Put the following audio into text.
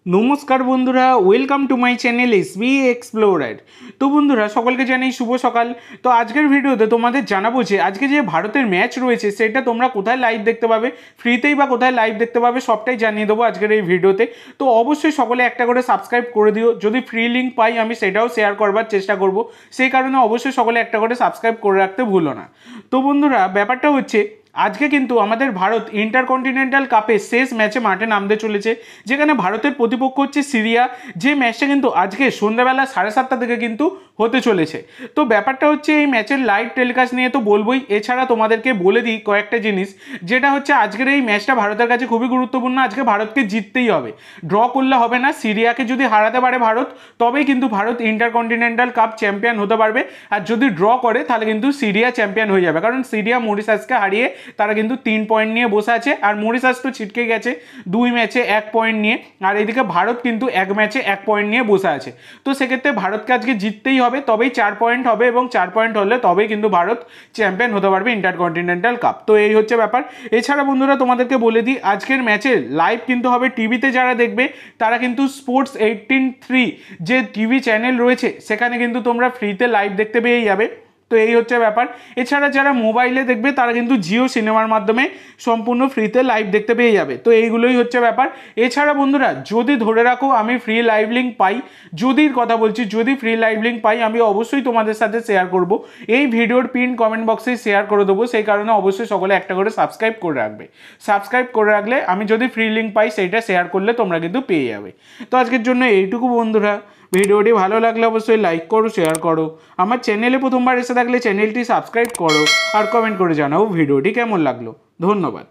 নমস্কার বন্ধুরা, welcome to my channel SB explorer. তো বন্ধুরা, সকলকে জানাই শুভ সকাল। তো আজকের ভিডিওতে তোমাদের জানাবো যে আজকে যে ভারতের ম্যাচ রয়েছে সেটা তোমরা কোথায় লাইভ দেখতে পাবে, ফ্রিতেই বা কোথায় লাইভ দেখতে পাবে, সবটাই জানিয়ে দেবো আজকের এই ভিডিওতে। তো অবশ্যই সকলে একটা করে সাবস্ক্রাইব করে দিও, যদি ফ্রি লিঙ্ক পাই আমি সেটাও শেয়ার করবার চেষ্টা করব, সেই কারণে অবশ্যই সকলে একটা করে সাবস্ক্রাইব করে রাখতে ভুলো না। তো বন্ধুরা, ব্যাপারটা হচ্ছে আজকে কিন্তু আমাদের ভারত ইন্টারকন্টিনেন্টাল কাপে শেষ ম্যাচে মাঠে নামতে চলেছে, যেখানে ভারতের প্রতিপক্ষ হচ্ছে সিরিয়া। যে ম্যাচটা কিন্তু আজকে সন্ধ্যাবেলা 7:30 থেকে কিন্তু হতে চলেছে। তো ব্যাপারটা হচ্ছে এই ম্যাচের লাইভ টেলিকাস্ট নিয়ে তো বলবোই, এছাড়া তোমাদেরকে বলে দিই কয়েকটা জিনিস, যেটা হচ্ছে আজকের এই ম্যাচটা ভারতের কাছে খুবই গুরুত্বপূর্ণ। আজকে ভারতকে জিততেই হবে, ড্র করলে হবে না। সিরিয়াকে যদি হারাতে পারে ভারত, তবেই কিন্তু ভারত ইন্টারকন্টিনেন্টাল কাপ চ্যাম্পিয়ন হতে পারবে। আর যদি ড্র করে তাহলে কিন্তু সিরিয়া চ্যাম্পিয়ন হয়ে যাবে, কারণ সিরিয়া মরিশাসকে হারিয়ে তারা কিন্তু 3 পয়েন্ট নিয়ে বসে আছে, আর মরিশাস তো ছিটকে গেছে 2 ম্যাচে 1 পয়েন্ট নিয়ে, আর এদিকে ভারত কিন্তু 1 ম্যাচে 1 পয়েন্ট নিয়ে বসে আছে। তো সেক্ষেত্রে ভারতকে আজকে জিততেই হবে, তবেই 4 পয়েন্ট হবে, এবং 4 পয়েন্ট হলে তবেই কিন্তু ভারত চ্যাম্পিয়ন হতে পারবে ইন্টারকন্টিনেন্টাল কাপ। তো এই হচ্ছে ব্যাপার। এছাড়া বন্ধুরা তোমাদেরকে বলে দিই, আজকের ম্যাচের লাইভ কিন্তু হবে টিভিতে। যারা দেখবে তারা কিন্তু স্পোর্টস 18-3 যে টিভি চ্যানেল রয়েছে সেখানে কিন্তু তোমরা ফ্রিতে লাইভ দেখতে পেয়ে যাবে। তো এই হচ্ছে ব্যাপার। এছাড়া যারা মোবাইলে দেখবে তারা কিন্তু জিও সিনেমার মাধ্যমে সম্পূর্ণ ফ্রিতে লাইভ দেখতে পেয়ে যাবে। তো এইগুলোই হচ্ছে ব্যাপার। এছাড়া বন্ধুরা, যদি ধরে রাখো আমি ফ্রি লাইভ লিঙ্ক পাই, যদির কথা বলছি, যদি ফ্রি লাইভ লিঙ্ক পাই আমি অবশ্যই তোমাদের সাথে শেয়ার করব। এই ভিডিওর পিন কমেন্ট বক্সে শেয়ার করে দেবো, সেই কারণে অবশ্যই সকলে একটা করে সাবস্ক্রাইব করে রাখবে। সাবস্ক্রাইব করে রাখলে আমি যদি ফ্রি লিঙ্ক পাই সেইটা শেয়ার করলে তোমরা কিন্তু পেয়ে যাবে। তো আজকের জন্য এইটুকু বন্ধুরা। ভিডিওটি ভালো লাগলে অবশ্যই লাইক করো, শেয়ার করো। আমার চ্যানেলে প্রথমবার এসে থাকলে চ্যানেলটি সাবস্ক্রাইব করো, আর কমেন্ট করে জানাও ভিডিওটি কেমন লাগলো। ধন্যবাদ।